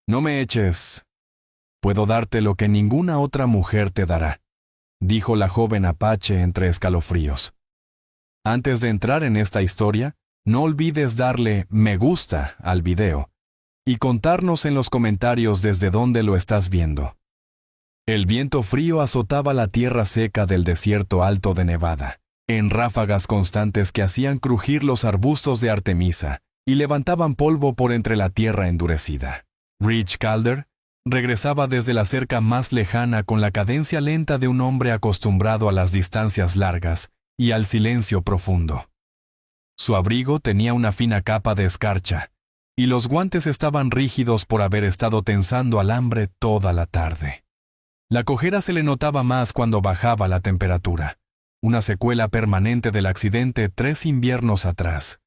No me eches. Puedo darte lo que ninguna otra mujer te dará, dijo la joven apache entre escalofríos. Antes de entrar en esta historia, no olvides darle me gusta al video y contarnos en los comentarios desde dónde lo estás viendo. El viento frío azotaba la tierra seca del desierto alto de Nevada, en ráfagas constantes que hacían crujir los arbustos de Artemisa y levantaban polvo por entre la tierra endurecida. Rich Calder regresaba desde la cerca más lejana con la cadencia lenta de un hombre acostumbrado a las distancias largas y al silencio profundo. Su abrigo tenía una fina capa de escarcha, y los guantes estaban rígidos por haber estado tensando alambre toda la tarde. La cojera se le notaba más cuando bajaba la temperatura, una secuela permanente del accidente 3 inviernos atrás,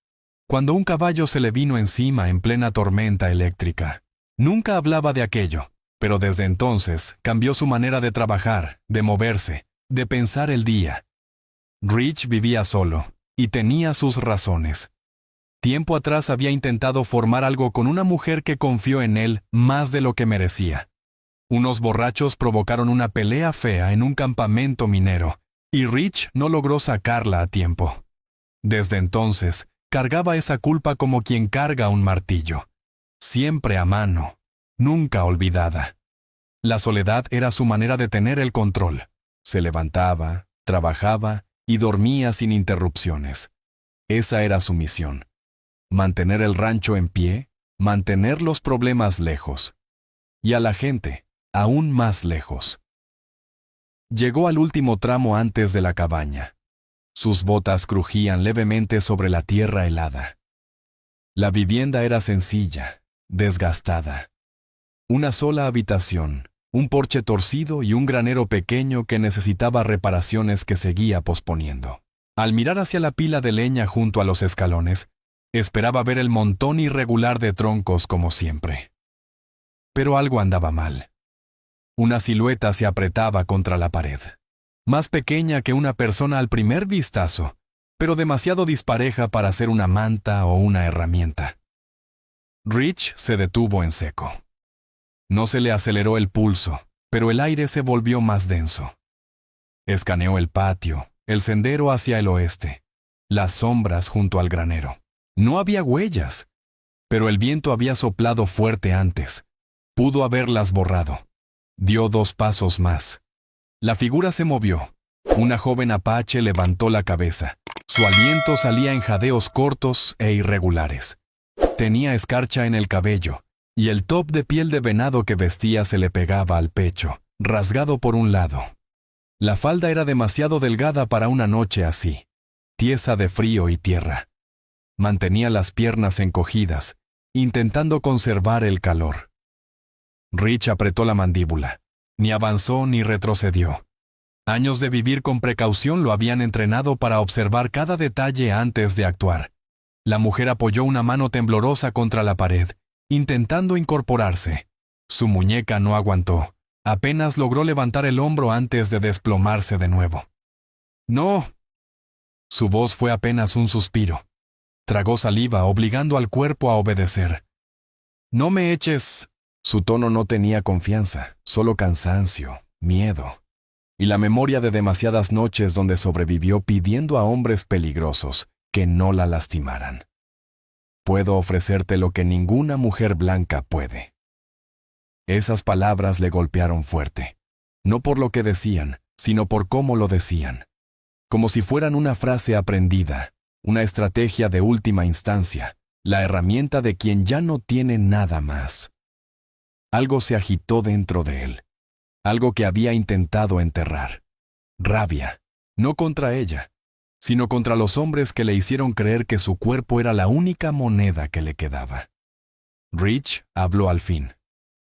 cuando un caballo se le vino encima en plena tormenta eléctrica. Nunca hablaba de aquello, pero desde entonces cambió su manera de trabajar, de moverse, de pensar el día. Rich vivía solo, y tenía sus razones. Tiempo atrás había intentado formar algo con una mujer que confió en él más de lo que merecía. Unos borrachos provocaron una pelea fea en un campamento minero, y Rich no logró sacarla a tiempo. Desde entonces, cargaba esa culpa como quien carga un martillo. Siempre a mano, nunca olvidada. La soledad era su manera de tener el control. Se levantaba, trabajaba y dormía sin interrupciones. Esa era su misión. Mantener el rancho en pie, mantener los problemas lejos. Y a la gente, aún más lejos. Llegó al último tramo antes de la cabaña. Sus botas crujían levemente sobre la tierra helada. La vivienda era sencilla, desgastada. Una sola habitación, un porche torcido y un granero pequeño que necesitaba reparaciones que seguía posponiendo. Al mirar hacia la pila de leña junto a los escalones, esperaba ver el montón irregular de troncos como siempre. Pero algo andaba mal. Una silueta se apretaba contra la pared, más pequeña que una persona al primer vistazo, pero demasiado dispareja para ser una manta o una herramienta. Rich se detuvo en seco. No se le aceleró el pulso, pero el aire se volvió más denso. Escaneó el patio, el sendero hacia el oeste, las sombras junto al granero. No había huellas, pero el viento había soplado fuerte antes. Pudo haberlas borrado. Dio 2 pasos más. La figura se movió. Una joven apache levantó la cabeza. Su aliento salía en jadeos cortos e irregulares. Tenía escarcha en el cabello, y el top de piel de venado que vestía se le pegaba al pecho, rasgado por un lado. La falda era demasiado delgada para una noche así, tiesa de frío y tierra. Mantenía las piernas encogidas, intentando conservar el calor. Rich apretó la mandíbula. Ni avanzó ni retrocedió. Años de vivir con precaución lo habían entrenado para observar cada detalle antes de actuar. La mujer apoyó una mano temblorosa contra la pared, intentando incorporarse. Su muñeca no aguantó. Apenas logró levantar el hombro antes de desplomarse de nuevo. ¡No! Su voz fue apenas un suspiro. Tragó saliva, obligando al cuerpo a obedecer. «No me eches». Su tono no tenía confianza, solo cansancio, miedo, y la memoria de demasiadas noches donde sobrevivió pidiendo a hombres peligrosos que no la lastimaran. «Puedo ofrecerte lo que ninguna mujer blanca puede». Esas palabras le golpearon fuerte, no por lo que decían, sino por cómo lo decían, como si fueran una frase aprendida, una estrategia de última instancia, la herramienta de quien ya no tiene nada más. Algo se agitó dentro de él, algo que había intentado enterrar. Rabia, no contra ella, sino contra los hombres que le hicieron creer que su cuerpo era la única moneda que le quedaba. Rich habló al fin.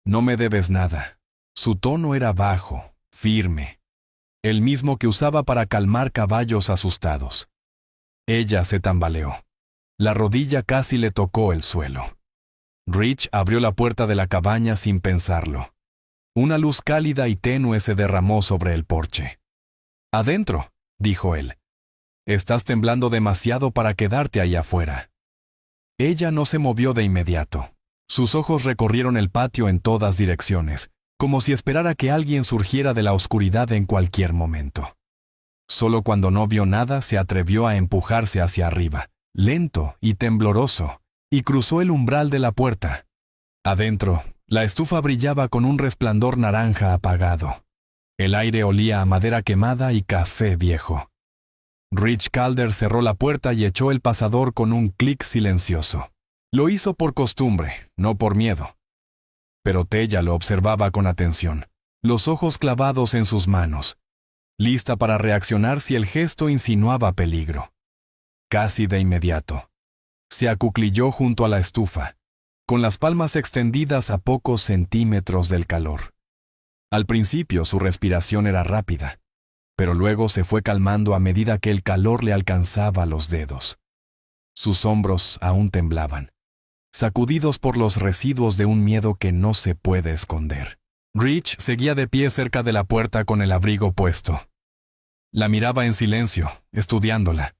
«No me debes nada». Su tono era bajo, firme, el mismo que usaba para calmar caballos asustados. Ella se tambaleó. La rodilla casi le tocó el suelo. Rich abrió la puerta de la cabaña sin pensarlo. Una luz cálida y tenue se derramó sobre el porche. «Adentro», dijo él. «Estás temblando demasiado para quedarte ahí afuera». Ella no se movió de inmediato. Sus ojos recorrieron el patio en todas direcciones, como si esperara que alguien surgiera de la oscuridad en cualquier momento. Solo cuando no vio nada se atrevió a empujarse hacia arriba, lento y tembloroso, y cruzó el umbral de la puerta. Adentro, la estufa brillaba con un resplandor naranja apagado. El aire olía a madera quemada y café viejo. Rich Calder cerró la puerta y echó el pasador con un clic silencioso. Lo hizo por costumbre, no por miedo. Pero Tella lo observaba con atención, los ojos clavados en sus manos, lista para reaccionar si el gesto insinuaba peligro. Casi de inmediato, se acuclilló junto a la estufa, con las palmas extendidas a pocos centímetros del calor. Al principio su respiración era rápida, pero luego se fue calmando a medida que el calor le alcanzaba los dedos. Sus hombros aún temblaban, sacudidos por los residuos de un miedo que no se puede esconder. Rich seguía de pie cerca de la puerta con el abrigo puesto. La miraba en silencio, estudiándola.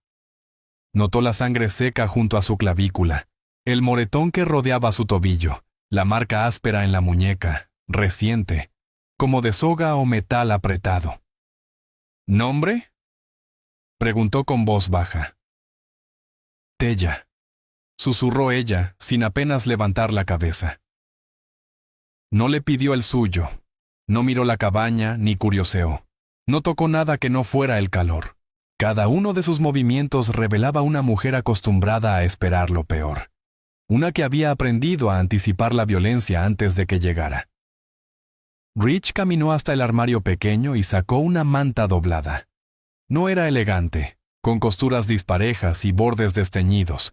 Notó la sangre seca junto a su clavícula, el moretón que rodeaba su tobillo, la marca áspera en la muñeca, reciente, como de soga o metal apretado. ¿Nombre?, preguntó con voz baja. Tella, susurró ella, sin apenas levantar la cabeza. No le pidió el suyo, no miró la cabaña ni curioseó. No tocó nada que no fuera el calor. Cada uno de sus movimientos revelaba una mujer acostumbrada a esperar lo peor. Una que había aprendido a anticipar la violencia antes de que llegara. Rich caminó hasta el armario pequeño y sacó una manta doblada. No era elegante, con costuras disparejas y bordes desteñidos,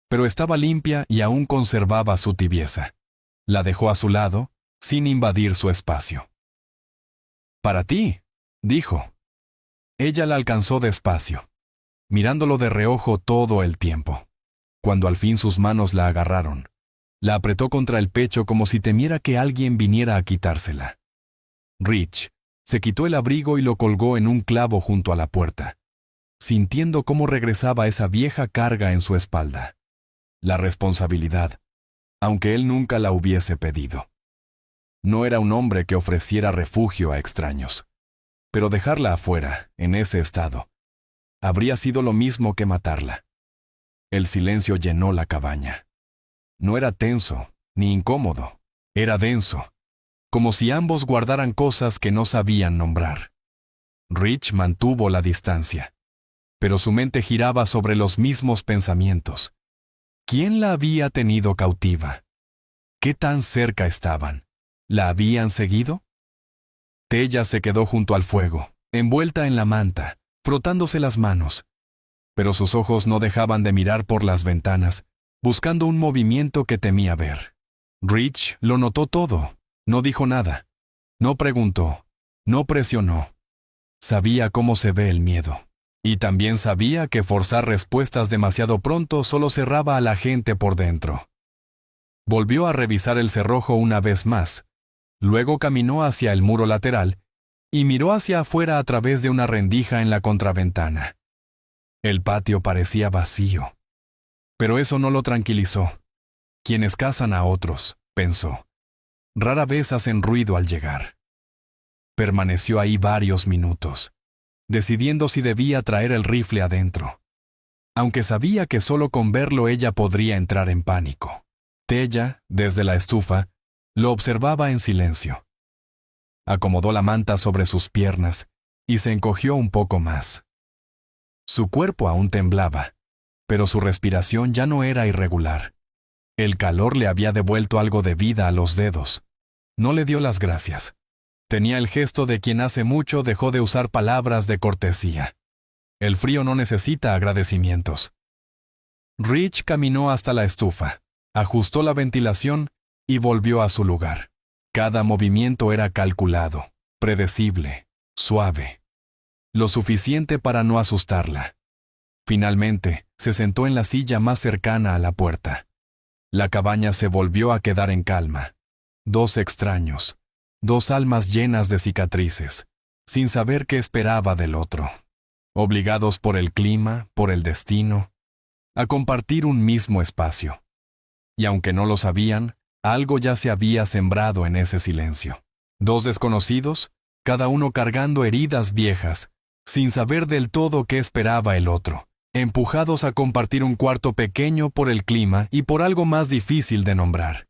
pero estaba limpia y aún conservaba su tibieza. La dejó a su lado, sin invadir su espacio. «Para ti», dijo. Ella la alcanzó despacio, mirándolo de reojo todo el tiempo. Cuando al fin sus manos la agarraron, la apretó contra el pecho como si temiera que alguien viniera a quitársela. Rich se quitó el abrigo y lo colgó en un clavo junto a la puerta, sintiendo cómo regresaba esa vieja carga en su espalda. La responsabilidad, aunque él nunca la hubiese pedido. No era un hombre que ofreciera refugio a extraños. Pero dejarla afuera, en ese estado, habría sido lo mismo que matarla. El silencio llenó la cabaña. No era tenso, ni incómodo, era denso, como si ambos guardaran cosas que no sabían nombrar. Rich mantuvo la distancia, pero su mente giraba sobre los mismos pensamientos. ¿Quién la había tenido cautiva? ¿Qué tan cerca estaban? ¿La habían seguido? Tella se quedó junto al fuego, envuelta en la manta, frotándose las manos. Pero sus ojos no dejaban de mirar por las ventanas, buscando un movimiento que temía ver. Rich lo notó todo, no dijo nada, no preguntó, no presionó. Sabía cómo se ve el miedo. Y también sabía que forzar respuestas demasiado pronto solo cerraba a la gente por dentro. Volvió a revisar el cerrojo una vez más. Luego caminó hacia el muro lateral y miró hacia afuera a través de una rendija en la contraventana. El patio parecía vacío. Pero eso no lo tranquilizó. Quienes cazan a otros, pensó, rara vez hacen ruido al llegar. Permaneció ahí varios minutos, decidiendo si debía traer el rifle adentro. Aunque sabía que solo con verlo ella podría entrar en pánico. Tella, desde la estufa, lo observaba en silencio. Acomodó la manta sobre sus piernas y se encogió un poco más. Su cuerpo aún temblaba, pero su respiración ya no era irregular. El calor le había devuelto algo de vida a los dedos. No le dio las gracias. Tenía el gesto de quien hace mucho dejó de usar palabras de cortesía. El frío no necesita agradecimientos. Rich caminó hasta la estufa, ajustó la ventilación y volvió a su lugar. Cada movimiento era calculado, predecible, suave. Lo suficiente para no asustarla. Finalmente, se sentó en la silla más cercana a la puerta. La cabaña se volvió a quedar en calma. Dos extraños, dos almas llenas de cicatrices, sin saber qué esperaba del otro. Obligados por el clima, por el destino, a compartir un mismo espacio. Y aunque no lo sabían, Algo ya se había sembrado en ese silencio. Dos desconocidos, cada uno cargando heridas viejas, sin saber del todo qué esperaba el otro, empujados a compartir un cuarto pequeño por el clima y por algo más difícil de nombrar.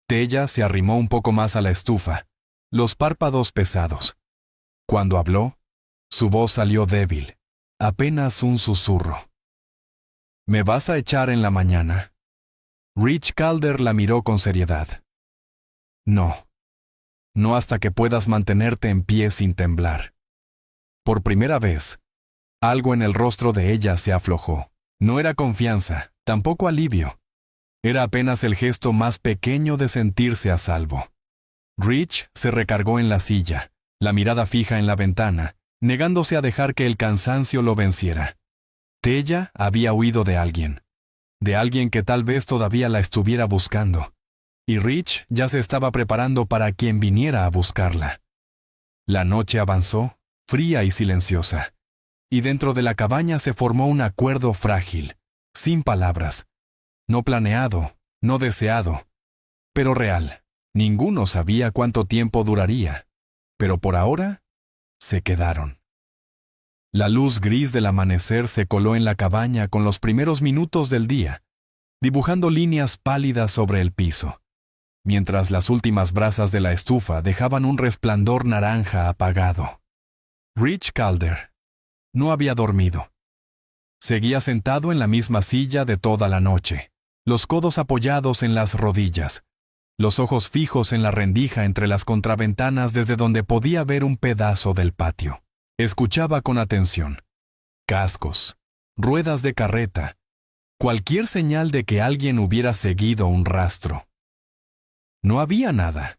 Tella se arrimó un poco más a la estufa, los párpados pesados. Cuando habló, su voz salió débil, apenas un susurro. ¿Me vas a echar en la mañana? Rich Calder la miró con seriedad. No. No hasta que puedas mantenerte en pie sin temblar. Por primera vez, algo en el rostro de ella se aflojó. No era confianza, tampoco alivio. Era apenas el gesto más pequeño de sentirse a salvo. Rich se recargó en la silla, la mirada fija en la ventana, negándose a dejar que el cansancio lo venciera. Tella había huido de alguien que tal vez todavía la estuviera buscando, y Rich ya se estaba preparando para quien viniera a buscarla. La noche avanzó, fría y silenciosa, y dentro de la cabaña se formó un acuerdo frágil, sin palabras, no planeado, no deseado, pero real. Ninguno sabía cuánto tiempo duraría, pero por ahora se quedaron. La luz gris del amanecer se coló en la cabaña con los primeros minutos del día, dibujando líneas pálidas sobre el piso, mientras las últimas brasas de la estufa dejaban un resplandor naranja apagado. Rich Calder no había dormido. Seguía sentado en la misma silla de toda la noche, los codos apoyados en las rodillas, los ojos fijos en la rendija entre las contraventanas desde donde podía ver un pedazo del patio. Escuchaba con atención. Cascos, ruedas de carreta, cualquier señal de que alguien hubiera seguido un rastro. No había nada,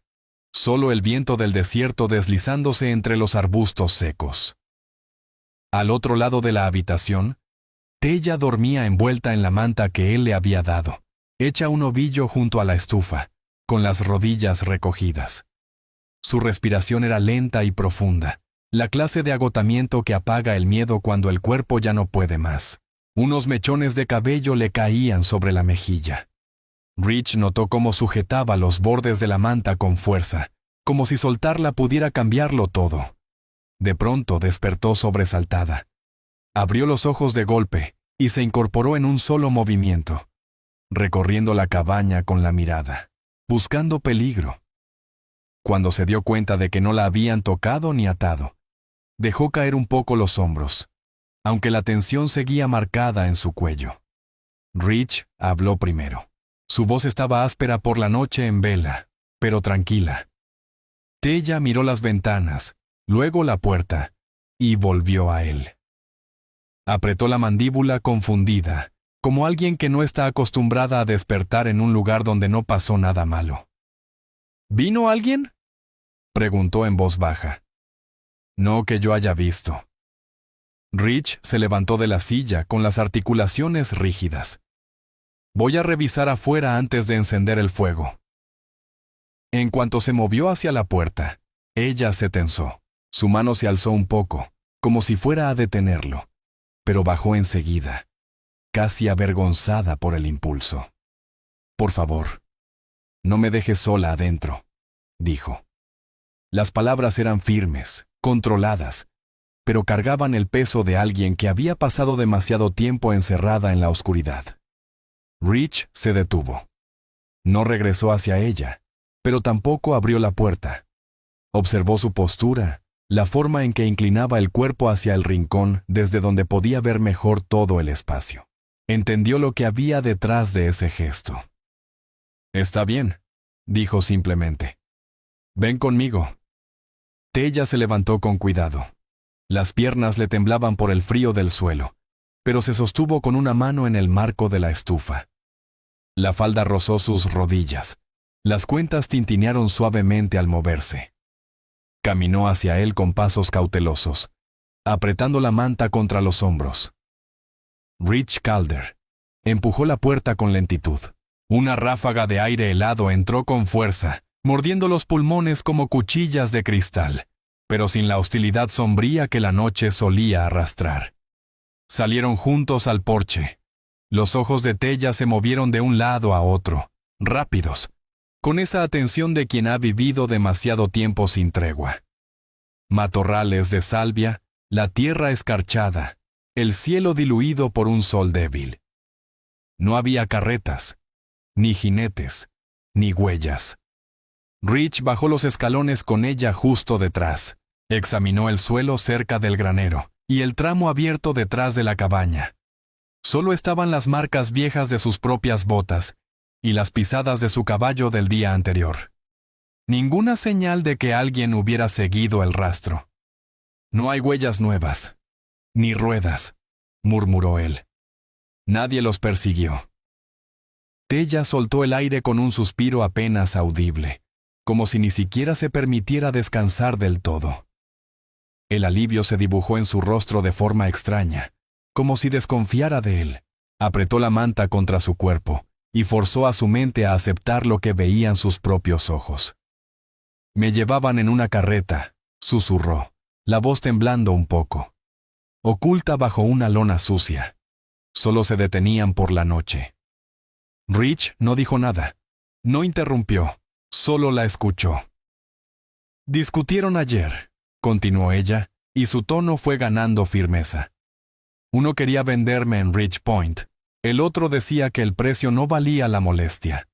solo el viento del desierto deslizándose entre los arbustos secos. Al otro lado de la habitación, Tella dormía envuelta en la manta que él le había dado, hecha un ovillo junto a la estufa, con las rodillas recogidas. Su respiración era lenta y profunda, la clase de agotamiento que apaga el miedo cuando el cuerpo ya no puede más. Unos mechones de cabello le caían sobre la mejilla. Rich notó cómo sujetaba los bordes de la manta con fuerza, como si soltarla pudiera cambiarlo todo. De pronto despertó sobresaltada. Abrió los ojos de golpe y se incorporó en un solo movimiento, recorriendo la cabaña con la mirada, buscando peligro. Cuando se dio cuenta de que no la habían tocado ni atado, dejó caer un poco los hombros, aunque la tensión seguía marcada en su cuello. Rich habló primero. Su voz estaba áspera por la noche en vela, pero tranquila. Tella miró las ventanas, luego la puerta, y volvió a él. Apretó la mandíbula confundida, como alguien que no está acostumbrada a despertar en un lugar donde no pasó nada malo. ¿Vino alguien?, preguntó en voz baja. No que yo haya visto. Rich se levantó de la silla con las articulaciones rígidas. Voy a revisar afuera antes de encender el fuego. En cuanto se movió hacia la puerta, ella se tensó. Su mano se alzó un poco, como si fuera a detenerlo, pero bajó enseguida, casi avergonzada por el impulso. Por favor, no me dejes sola adentro, dijo. Las palabras eran firmes, controladas, pero cargaban el peso de alguien que había pasado demasiado tiempo encerrada en la oscuridad. Rich se detuvo. No regresó hacia ella, pero tampoco abrió la puerta. Observó su postura, la forma en que inclinaba el cuerpo hacia el rincón desde donde podía ver mejor todo el espacio. Entendió lo que había detrás de ese gesto. Está bien, dijo simplemente. Ven conmigo. Tella se levantó con cuidado. Las piernas le temblaban por el frío del suelo, pero se sostuvo con una mano en el marco de la estufa. La falda rozó sus rodillas. Las cuentas tintinearon suavemente al moverse. Caminó hacia él con pasos cautelosos, apretando la manta contra los hombros. Rich Calder empujó la puerta con lentitud. Una ráfaga de aire helado entró con fuerza, mordiendo los pulmones como cuchillas de cristal, pero sin la hostilidad sombría que la noche solía arrastrar. Salieron juntos al porche. Los ojos de Tella se movieron de un lado a otro, rápidos, con esa atención de quien ha vivido demasiado tiempo sin tregua. Matorrales de salvia, la tierra escarchada, el cielo diluido por un sol débil. No había carretas, ni jinetes, ni huellas. Rich bajó los escalones con ella justo detrás. Examinó el suelo cerca del granero y el tramo abierto detrás de la cabaña. Solo estaban las marcas viejas de sus propias botas y las pisadas de su caballo del día anterior. Ninguna señal de que alguien hubiera seguido el rastro. No hay huellas nuevas, ni ruedas, murmuró él. Nadie los persiguió. Tella soltó el aire con un suspiro apenas audible, como si ni siquiera se permitiera descansar del todo. El alivio se dibujó en su rostro de forma extraña, como si desconfiara de él. Apretó la manta contra su cuerpo y forzó a su mente a aceptar lo que veían sus propios ojos. Me llevaban en una carreta, susurró, la voz temblando un poco. Oculta bajo una lona sucia. Solo se detenían por la noche. Rich no dijo nada. No interrumpió, solo la escuchó. Discutieron ayer, continuó ella, y su tono fue ganando firmeza. Uno quería venderme en Rich Point, el otro decía que el precio no valía la molestia.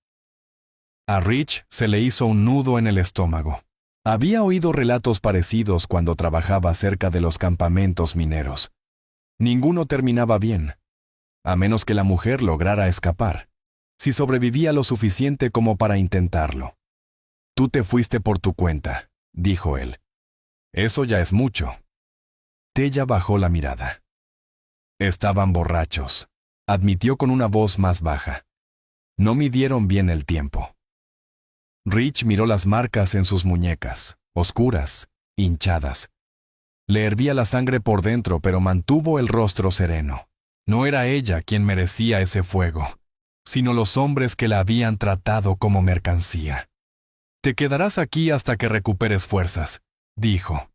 A Rich se le hizo un nudo en el estómago. Había oído relatos parecidos cuando trabajaba cerca de los campamentos mineros. Ninguno terminaba bien, a menos que la mujer lograra escapar, si sobrevivía lo suficiente como para intentarlo. Tú te fuiste por tu cuenta, dijo él. Eso ya es mucho. Tella bajó la mirada. Estaban borrachos, admitió con una voz más baja. No midieron bien el tiempo. Rich miró las marcas en sus muñecas, oscuras, hinchadas. Le hervía la sangre por dentro, pero mantuvo el rostro sereno. No era ella quien merecía ese fuego, sino los hombres que la habían tratado como mercancía. Te quedarás aquí hasta que recuperes fuerzas, dijo.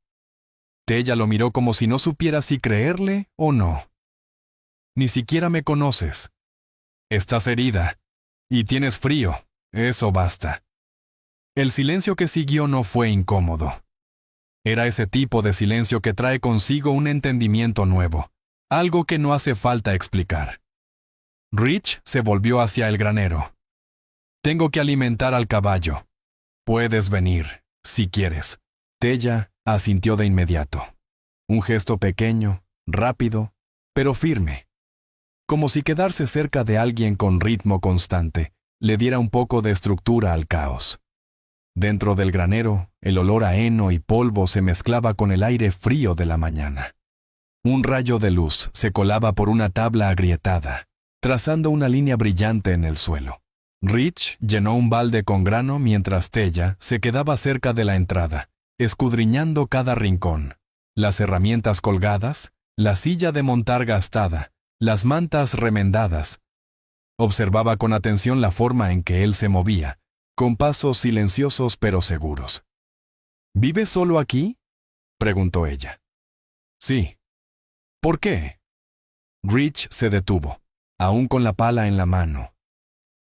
Tella lo miró como si no supiera si creerle o no. Ni siquiera me conoces. Estás herida, y tienes frío, eso basta. El silencio que siguió no fue incómodo. Era ese tipo de silencio que trae consigo un entendimiento nuevo, algo que no hace falta explicar. Rich se volvió hacia el granero. Tengo que alimentar al caballo. Puedes venir, si quieres. Tella asintió de inmediato. Un gesto pequeño, rápido, pero firme. Como si quedarse cerca de alguien con ritmo constante le diera un poco de estructura al caos. Dentro del granero, el olor a heno y polvo se mezclaba con el aire frío de la mañana. Un rayo de luz se colaba por una tabla agrietada, trazando una línea brillante en el suelo. Rich llenó un balde con grano mientras Tella se quedaba cerca de la entrada, escudriñando cada rincón. Las herramientas colgadas, la silla de montar gastada, las mantas remendadas. Observaba con atención la forma en que él se movía, con pasos silenciosos pero seguros. ¿Vives solo aquí?, preguntó ella. Sí. ¿Por qué? Rich se detuvo, aún con la pala en la mano.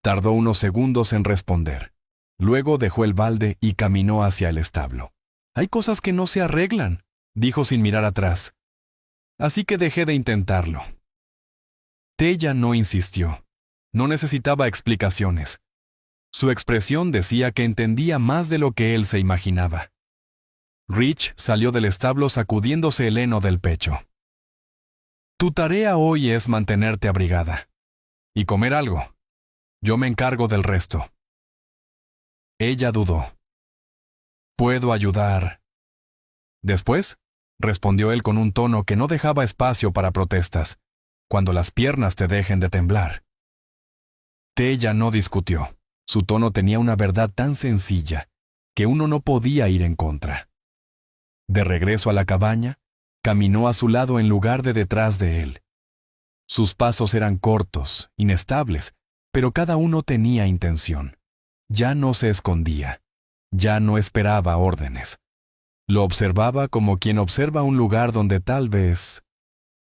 Tardó unos segundos en responder. Luego dejó el balde y caminó hacia el establo. Hay cosas que no se arreglan, dijo sin mirar atrás. Así que dejé de intentarlo. Tella no insistió. No necesitaba explicaciones. Su expresión decía que entendía más de lo que él se imaginaba. Rich salió del establo sacudiéndose el heno del pecho. Tu tarea hoy es mantenerte abrigada. Y comer algo. Yo me encargo del resto. Ella dudó. Puedo ayudar. Después, respondió él con un tono que no dejaba espacio para protestas, cuando las piernas te dejen de temblar. Tella no discutió. Su tono tenía una verdad tan sencilla que uno no podía ir en contra. De regreso a la cabaña, caminó a su lado en lugar de detrás de él. Sus pasos eran cortos, inestables, pero cada uno tenía intención. Ya no se escondía. Ya no esperaba órdenes. Lo observaba como quien observa un lugar donde tal vez,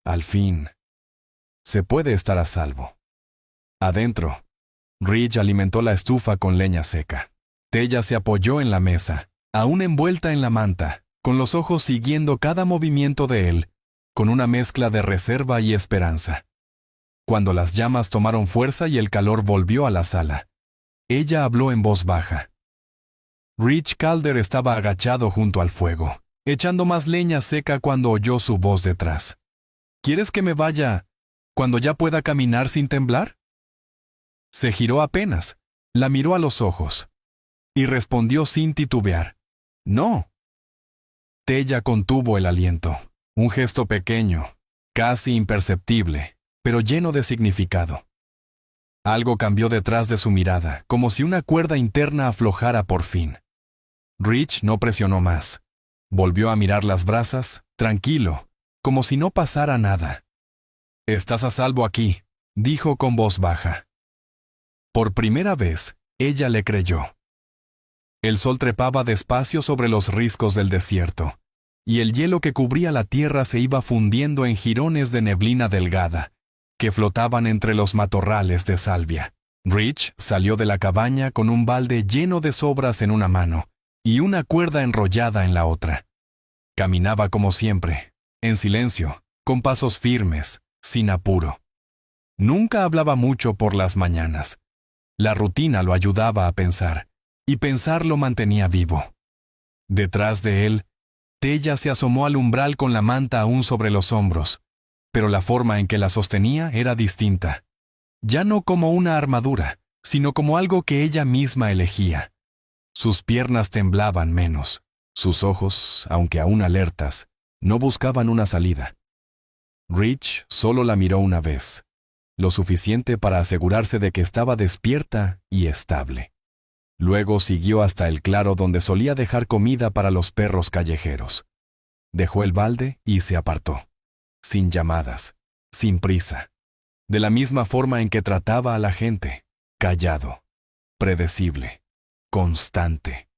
al fin, se puede estar a salvo. Adentro, Rich alimentó la estufa con leña seca. Tella se apoyó en la mesa, aún envuelta en la manta, con los ojos siguiendo cada movimiento de él, con una mezcla de reserva y esperanza. Cuando las llamas tomaron fuerza y el calor volvió a la sala, ella habló en voz baja. Rich Calder estaba agachado junto al fuego, echando más leña seca cuando oyó su voz detrás. ¿Quieres que me vaya cuando ya pueda caminar sin temblar? Se giró apenas, la miró a los ojos, y respondió sin titubear. No. Tella contuvo el aliento, un gesto pequeño, casi imperceptible, pero lleno de significado. Algo cambió detrás de su mirada, como si una cuerda interna aflojara por fin. Rich no presionó más. Volvió a mirar las brasas, tranquilo, como si no pasara nada. «Estás a salvo aquí», dijo con voz baja. Por primera vez, ella le creyó. El sol trepaba despacio sobre los riscos del desierto, y el hielo que cubría la tierra se iba fundiendo en jirones de neblina delgada, que flotaban entre los matorrales de salvia. Rich salió de la cabaña con un balde lleno de sobras en una mano y una cuerda enrollada en la otra. Caminaba como siempre, en silencio, con pasos firmes, sin apuro. Nunca hablaba mucho por las mañanas. La rutina lo ayudaba a pensar, y pensar lo mantenía vivo. Detrás de él, Tella se asomó al umbral con la manta aún sobre los hombros, pero la forma en que la sostenía era distinta. Ya no como una armadura, sino como algo que ella misma elegía. Sus piernas temblaban menos. Sus ojos, aunque aún alertas, no buscaban una salida. Rich solo la miró una vez, lo suficiente para asegurarse de que estaba despierta y estable. Luego siguió hasta el claro donde solía dejar comida para los perros callejeros. Dejó el balde y se apartó, sin llamadas, sin prisa, de la misma forma en que trataba a la gente, callado, predecible, constante.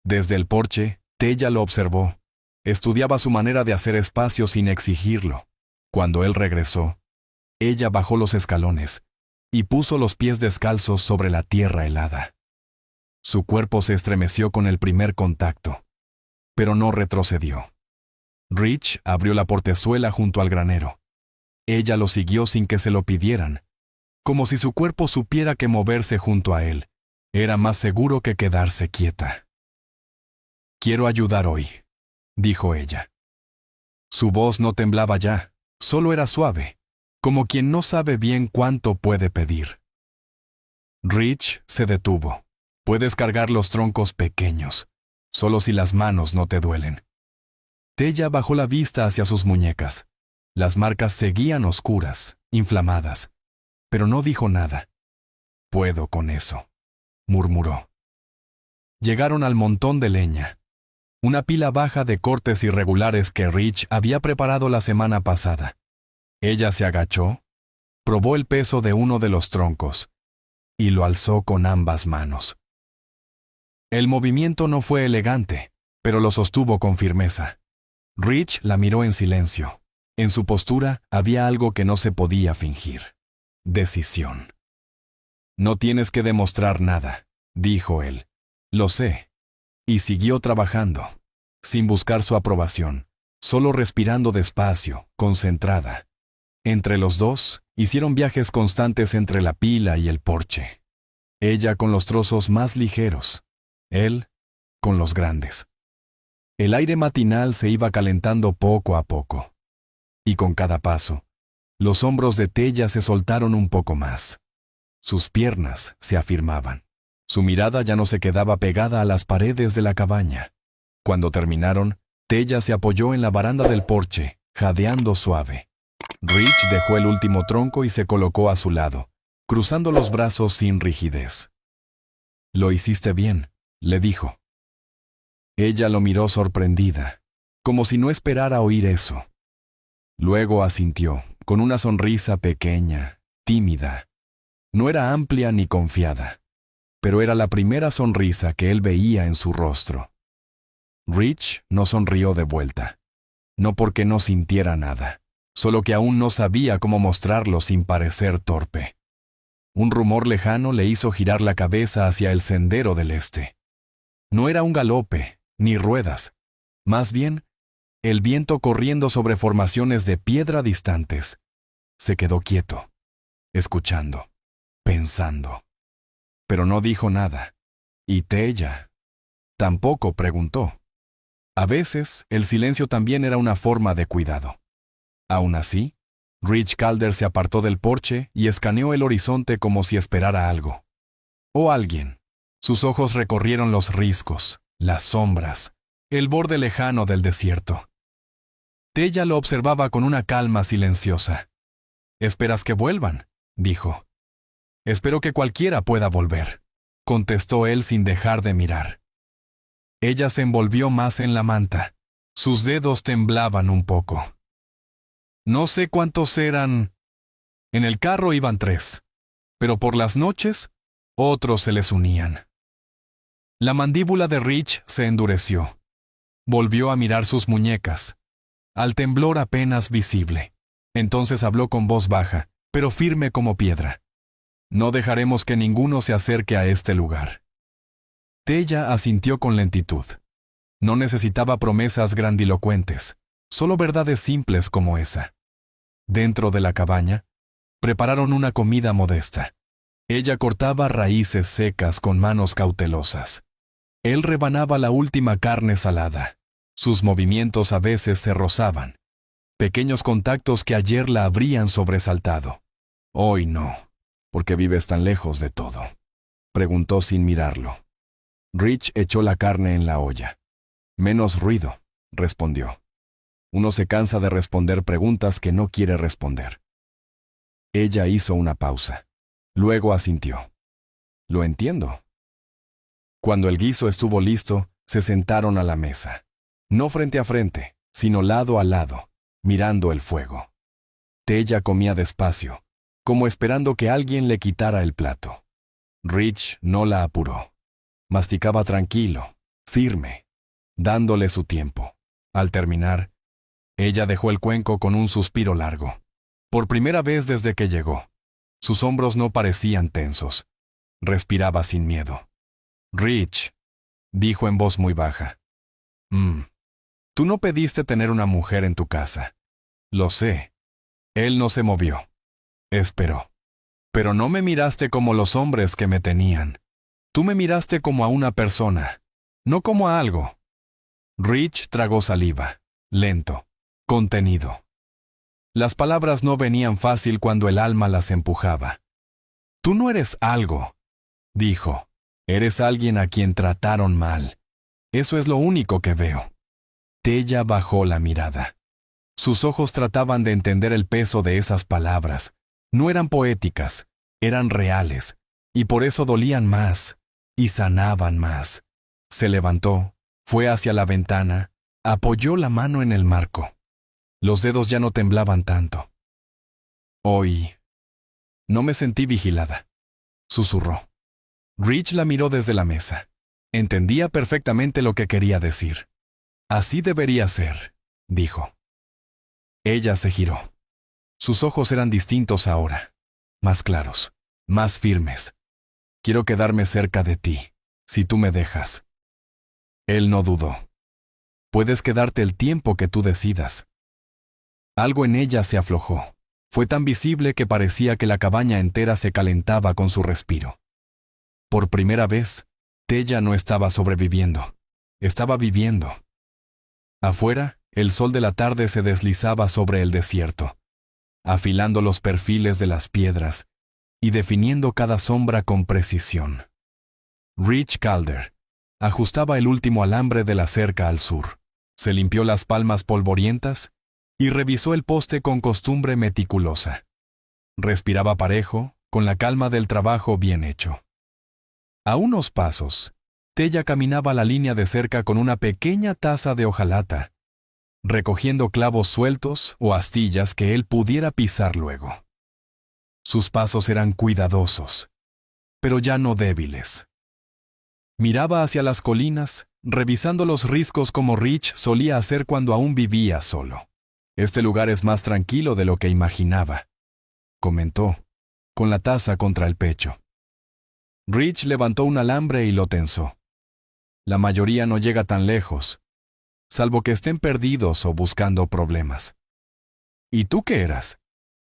Desde el porche, Tella lo observó. Estudiaba su manera de hacer espacio sin exigirlo. Cuando él regresó, ella bajó los escalones y puso los pies descalzos sobre la tierra helada. Su cuerpo se estremeció con el primer contacto, pero no retrocedió. Rich abrió la portezuela junto al granero. Ella lo siguió sin que se lo pidieran, como si su cuerpo supiera que moverse junto a él era más seguro que quedarse quieta. «Quiero ayudar hoy», dijo ella. Su voz no temblaba ya, solo era suave, como quien no sabe bien cuánto puede pedir. Rich se detuvo. «Puedes cargar los troncos pequeños, solo si las manos no te duelen». Tella bajó la vista hacia sus muñecas. Las marcas seguían oscuras, inflamadas, pero no dijo nada. «Puedo con eso», murmuró. Llegaron al montón de leña, una pila baja de cortes irregulares que Rich había preparado la semana pasada. Ella se agachó, probó el peso de uno de los troncos y lo alzó con ambas manos. El movimiento no fue elegante, pero lo sostuvo con firmeza. Rich la miró en silencio. En su postura había algo que no se podía fingir: decisión. «No tienes que demostrar nada», dijo él. «Lo sé». Y siguió trabajando, sin buscar su aprobación, solo respirando despacio, concentrada. Entre los dos, hicieron viajes constantes entre la pila y el porche. Ella con los trozos más ligeros, él con los grandes. El aire matinal se iba calentando poco a poco. Y con cada paso, los hombros de Tella se soltaron un poco más. Sus piernas se afirmaban. Su mirada ya no se quedaba pegada a las paredes de la cabaña. Cuando terminaron, Tella se apoyó en la baranda del porche, jadeando suave. Rich dejó el último tronco y se colocó a su lado, cruzando los brazos sin rigidez. «Lo hiciste bien», le dijo. Ella lo miró sorprendida, como si no esperara oír eso. Luego asintió, con una sonrisa pequeña, tímida. No era amplia ni confiada, pero era la primera sonrisa que él veía en su rostro. Rich no sonrió de vuelta, no porque no sintiera nada, solo que aún no sabía cómo mostrarlo sin parecer torpe. Un rumor lejano le hizo girar la cabeza hacia el sendero del este. No era un galope, ni ruedas. Más bien, el viento corriendo sobre formaciones de piedra distantes. Se quedó quieto, escuchando, pensando. Pero no dijo nada. Y Tella tampoco preguntó. A veces, el silencio también era una forma de cuidado. Aún así, Rich Calder se apartó del porche y escaneó el horizonte como si esperara algo. O alguien. Sus ojos recorrieron los riscos, las sombras, el borde lejano del desierto. Tella lo observaba con una calma silenciosa. «¿Esperas que vuelvan?», dijo. «Espero que cualquiera pueda volver», contestó él sin dejar de mirar. Ella se envolvió más en la manta. Sus dedos temblaban un poco. No sé cuántos eran. En el carro iban 3, pero por las noches, otros se les unían. La mandíbula de Rich se endureció. Volvió a mirar sus muñecas, al temblor apenas visible. Entonces habló con voz baja, pero firme como piedra. «No dejaremos que ninguno se acerque a este lugar». Tella asintió con lentitud. No necesitaba promesas grandilocuentes, solo verdades simples como esa. Dentro de la cabaña, prepararon una comida modesta. Ella cortaba raíces secas con manos cautelosas. Él rebanaba la última carne salada. Sus movimientos a veces se rozaban. Pequeños contactos que ayer la habrían sobresaltado. «Hoy no. ¿Por qué vives tan lejos de todo?», preguntó sin mirarlo. Rich echó la carne en la olla. «Menos ruido», respondió. Uno se cansa de responder preguntas que no quiere responder. Ella hizo una pausa. Luego asintió. «Lo entiendo». Cuando el guiso estuvo listo, se sentaron a la mesa. No frente a frente, sino lado a lado, mirando el fuego. Tella comía despacio, como esperando que alguien le quitara el plato. Rich no la apuró. Masticaba tranquilo, firme, dándole su tiempo. Al terminar, ella dejó el cuenco con un suspiro largo. Por primera vez desde que llegó, sus hombros no parecían tensos. Respiraba sin miedo. «Rich», dijo en voz muy baja. Tú no pediste tener una mujer en tu casa. Lo sé». Él no se movió. Esperó. «Pero no me miraste como los hombres que me tenían. Tú me miraste como a una persona, no como a algo». Rich tragó saliva, lento, contenido. Las palabras no venían fácil cuando el alma las empujaba. «Tú no eres algo», dijo. «Eres alguien a quien trataron mal. Eso es lo único que veo». Tella bajó la mirada. Sus ojos trataban de entender el peso de esas palabras. No eran poéticas, eran reales, y por eso dolían más, y sanaban más. Se levantó, fue hacia la ventana, apoyó la mano en el marco. Los dedos ya no temblaban tanto. «Hoy no me sentí vigilada», susurró. Rich la miró desde la mesa. Entendía perfectamente lo que quería decir. «Así debería ser», dijo. Ella se giró. Sus ojos eran distintos ahora, más claros, más firmes. «Quiero quedarme cerca de ti, si tú me dejas». Él no dudó. «Puedes quedarte el tiempo que tú decidas». Algo en ella se aflojó. Fue tan visible que parecía que la cabaña entera se calentaba con su respiro. Por primera vez, Tella no estaba sobreviviendo. Estaba viviendo. Afuera, el sol de la tarde se deslizaba sobre el desierto, afilando los perfiles de las piedras y definiendo cada sombra con precisión. Rich Calder ajustaba el último alambre de la cerca al sur. Se limpió las palmas polvorientas y revisó el poste con costumbre meticulosa. Respiraba parejo, con la calma del trabajo bien hecho. A unos pasos, Tella caminaba la línea de cerca con una pequeña taza de hojalata, recogiendo clavos sueltos o astillas que él pudiera pisar luego. Sus pasos eran cuidadosos, pero ya no débiles. Miraba hacia las colinas, revisando los riscos como Rich solía hacer cuando aún vivía solo. «Este lugar es más tranquilo de lo que imaginaba», comentó. con la taza contra el pecho. Rich levantó un alambre y lo tensó. La mayoría no llega tan lejos, salvo que estén perdidos o buscando problemas. ¿Y tú qué eras?,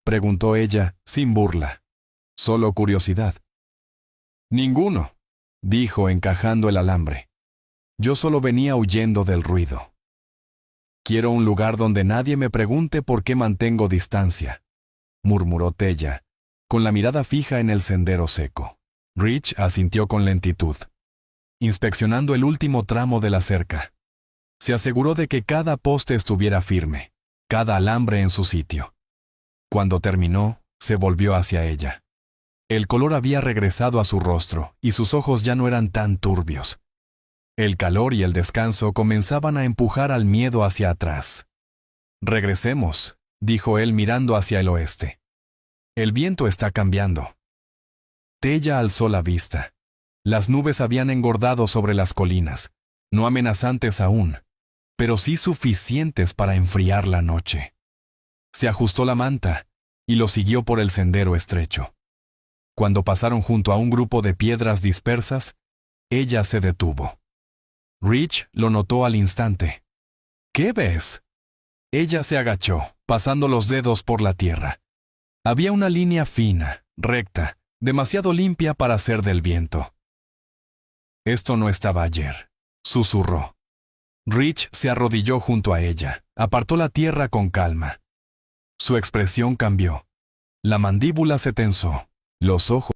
preguntó ella, sin burla, solo curiosidad. Ninguno, dijo encajando el alambre. Yo solo venía huyendo del ruido. Quiero un lugar donde nadie me pregunte por qué mantengo distancia, murmuró Tella, con la mirada fija en el sendero seco. Rich asintió con lentitud, inspeccionando el último tramo de la cerca. Se aseguró de que cada poste estuviera firme, cada alambre en su sitio. Cuando terminó, se volvió hacia ella. El color había regresado a su rostro y sus ojos ya no eran tan turbios. El calor y el descanso comenzaban a empujar al miedo hacia atrás. «Regresemos», dijo él mirando hacia el oeste. «El viento está cambiando». Tella alzó la vista. Las nubes habían engordado sobre las colinas, no amenazantes aún, pero sí suficientes para enfriar la noche. Se ajustó la manta y lo siguió por el sendero estrecho. Cuando pasaron junto a un grupo de piedras dispersas, ella se detuvo. Rich lo notó al instante. «¿Qué ves?». Ella se agachó, pasando los dedos por la tierra. Había una línea fina, recta, demasiado limpia para ser del viento. «Esto no estaba ayer», susurró. Rich se arrodilló junto a ella, apartó la tierra con calma. Su expresión cambió. La mandíbula se tensó, los ojos